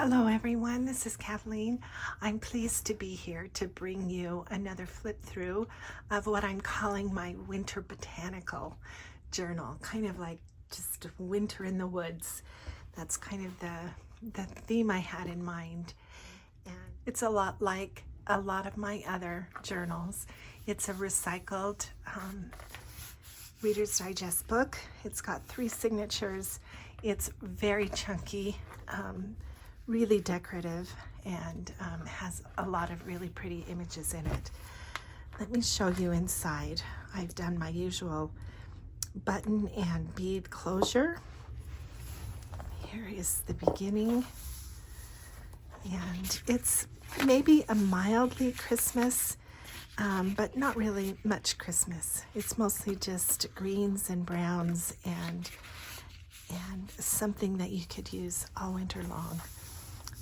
Hello everyone, this is Kathleen. I'm pleased to be here to bring you another flip through of what I'm calling my winter botanical journal, kind of like just winter in the woods. That's kind of the theme I had in mind. And it's a lot like a lot of my other journals. It's a recycled Reader's Digest book. It's got 3 signatures. It's very chunky, really decorative, and has a lot of really pretty images in it. Let me show you inside. I've done my usual button and bead closure. Here is the beginning, and it's maybe a mildly Christmas, but not really much Christmas. It's mostly just greens and browns and something that you could use all winter long.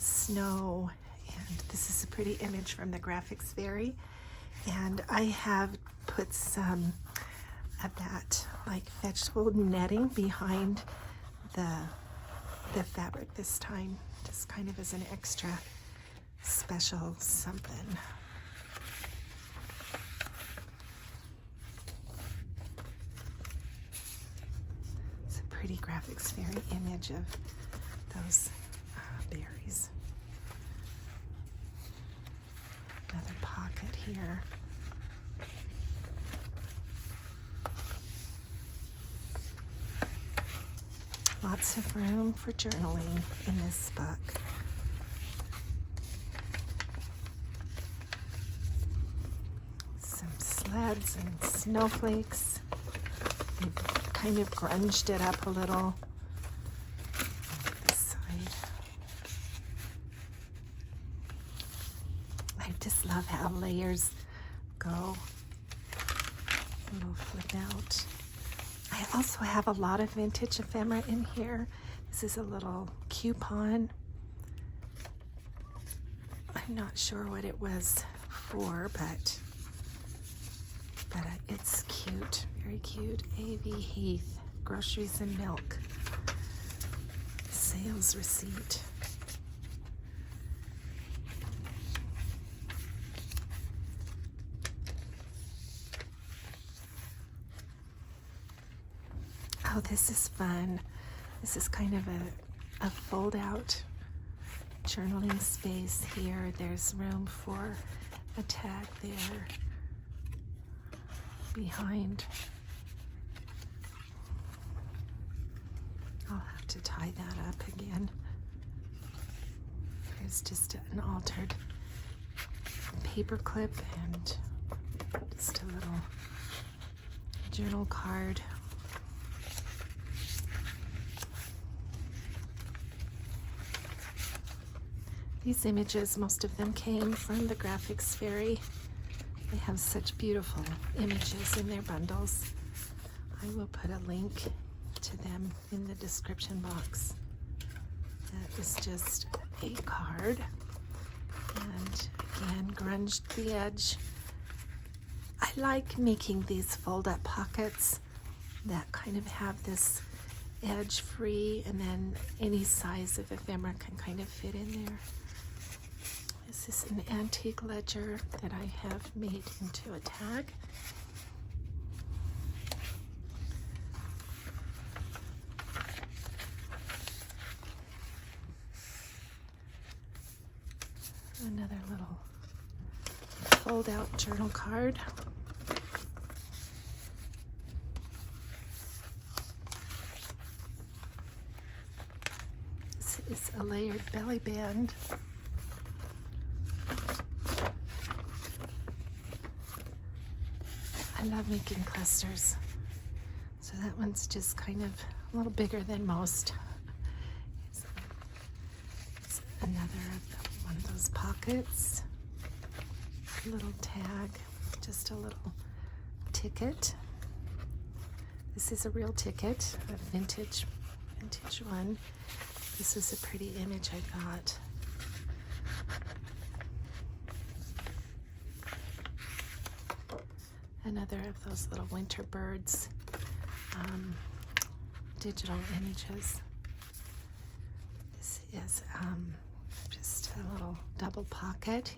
Snow, and this is a pretty image from the Graphics Fairy, and I have put some of that like vegetable netting behind the fabric this time, just kind of as an extra special something. It's a pretty Graphics Fairy image of those berries. Another pocket here. Lots of room for journaling in this book. Some sleds and snowflakes. We've kind of grunged it up a little. This side. I just love how layers go. A little flip out. I also have a lot of vintage ephemera in here. This is a little coupon. I'm not sure what it was for, but it's cute, very cute. A.V. Heath, groceries and milk. Sales receipt. Oh, this is fun. This is kind of a fold-out journaling space here. There's room for a tag there behind. I'll have to tie that up again. There's just an altered paper clip and just a little journal card. These images, most of them came from the Graphics Fairy. They have such beautiful images in their bundles. I will put a link to them in the description box. That is just a card. And again, grunged the edge. I like making these fold-up pockets that kind of have this edge free, and then any size of ephemera can kind of fit in there. This is an antique ledger that I have made into a tag. Another little fold-out journal card. This is a layered belly band. I love making clusters. So that one's just kind of a little bigger than most. It's another one of those pockets. A little tag, just a little ticket. This is a real ticket, a vintage one. This is a pretty image I got. Another of those little winter birds, digital images. This is a little double pocket.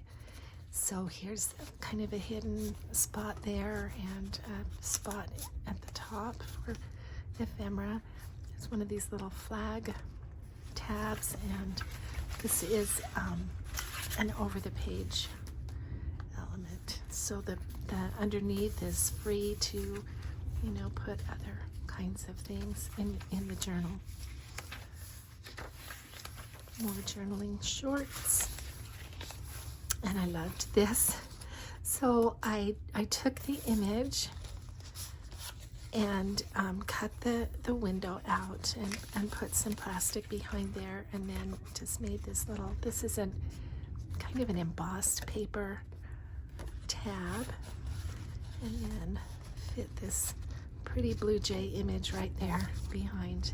So here's kind of a hidden spot there and a spot at the top for ephemera. It's one of these little flag tabs, and this is an over the page element. So the underneath is free to, you know, put other kinds of things in the journal. More journaling shorts. And I loved this. So I took the image and cut the window out and put some plastic behind there, and then just made this little, this is kind of an embossed paper tab, and then fit this pretty blue jay image right there behind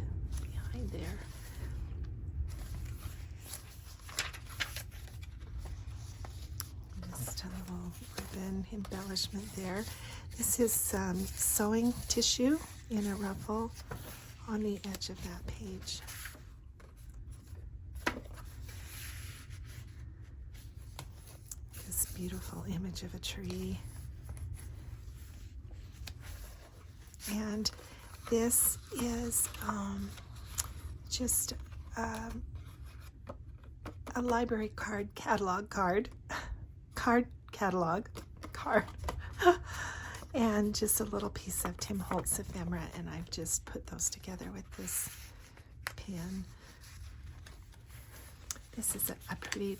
there. Just a little ribbon embellishment there. This is sewing tissue in a ruffle on the edge of that page. This beautiful image of a tree. And this is just a library card catalog card. And just a little piece of Tim Holtz ephemera, and I've just put those together with this pin. This is a pretty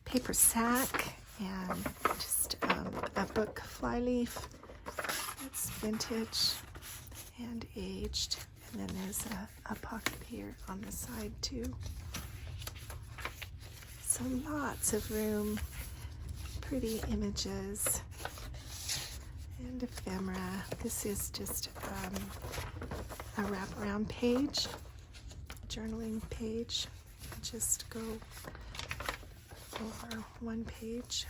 paper sack, and just a book flyleaf. It's vintage and aged, and then there's a pocket here on the side too. So lots of room, pretty images, and ephemera. This is just a wraparound page, journaling page. Just go over one page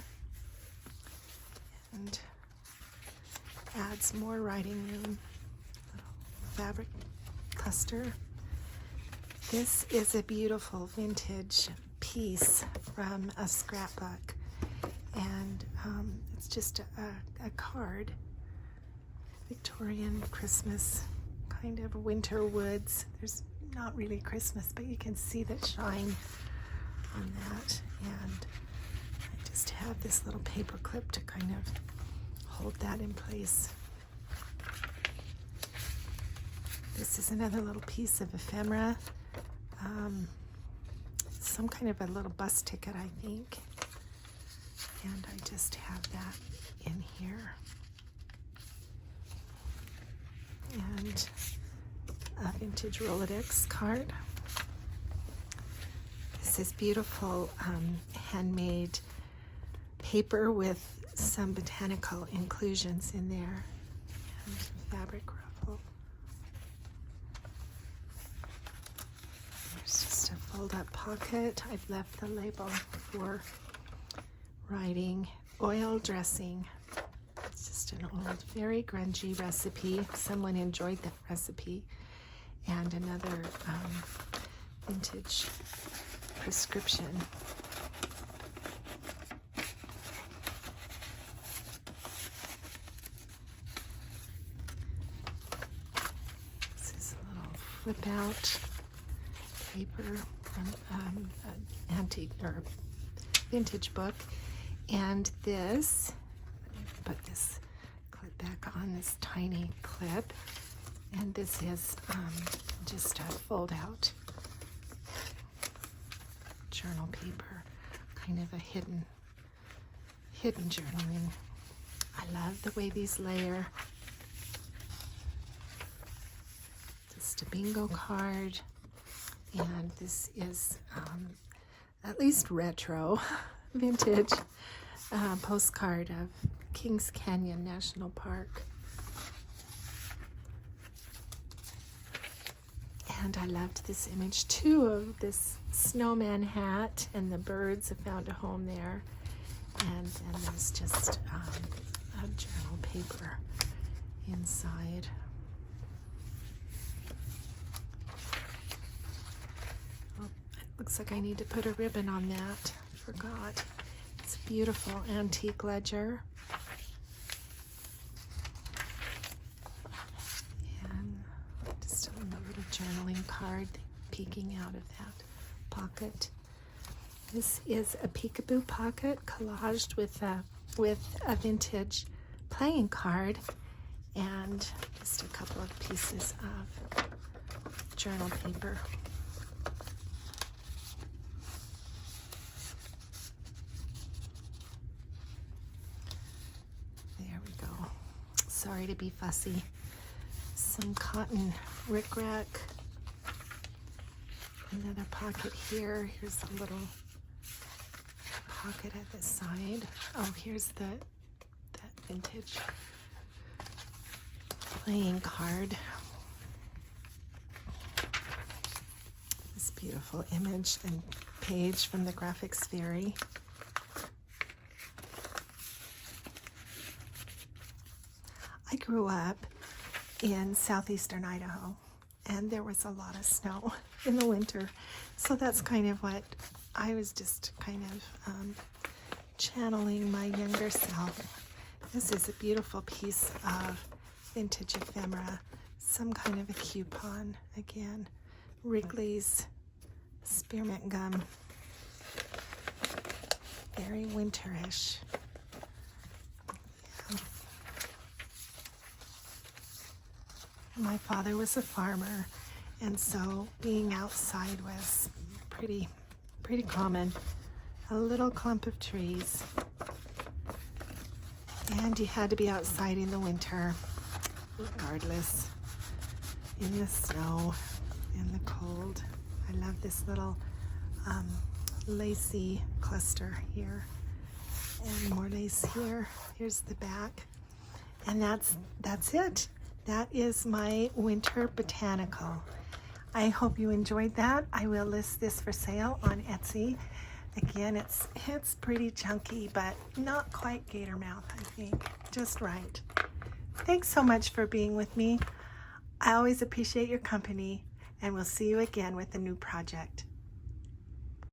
and adds more writing room. Little fabric cluster. This is a beautiful vintage piece from a scrapbook, and it's just a card, Victorian Christmas, kind of winter woods. There's not really Christmas, but you can see the shine on that, and I just have this little paper clip to kind of hold that in place. This is another little piece of ephemera, some kind of a little bus ticket, I think, and I just have that in here. And a vintage Rolodex card. This is beautiful handmade paper with some botanical inclusions in there, and fabric ruffle. There's just a fold-up pocket. I've left the label for writing. Oil dressing. It's just an old, very grungy recipe. Someone enjoyed that recipe. And another vintage prescription. This is a little flip out paper from an antique or vintage book. And this, put this clip back on, this tiny clip. And this is just a fold-out journal paper, kind of a hidden journaling. I love the way these layer. Just a bingo card, and this is at least retro, vintage postcard of Kings Canyon National Park. And I loved this image too of this snowman hat, and the birds have found a home there. And then there's just a journal paper inside. Oh, it looks like I need to put a ribbon on that forgot. It's a beautiful antique ledger. And just a little journaling card peeking out of that pocket. This is a peekaboo pocket collaged with a vintage playing card and just a couple of pieces of journal paper. There we go. Sorry to be fussy. Some cotton rickrack. Another pocket here. Here's a little pocket at the side. Oh, here's that vintage playing card. This beautiful image and page from the Graphics Fairy. I grew up in southeastern Idaho, and there was a lot of snow in the winter, so that's kind of what I was just kind of channeling my younger self. This is a beautiful piece of vintage ephemera, some kind of a coupon again, Wrigley's spearmint gum, very winterish. Yeah. My father was a farmer, and so being outside was pretty common. A little clump of trees, and you had to be outside in the winter regardless, in the snow, in the cold. I love this little lacy cluster here, and more lace here. Here's the back, and that's it. That is my winter botanical. I hope you enjoyed that. I will list this for sale on Etsy. Again, it's pretty chunky, but not quite gator mouth, I think. Just right. Thanks so much for being with me. I always appreciate your company, and we'll see you again with a new project.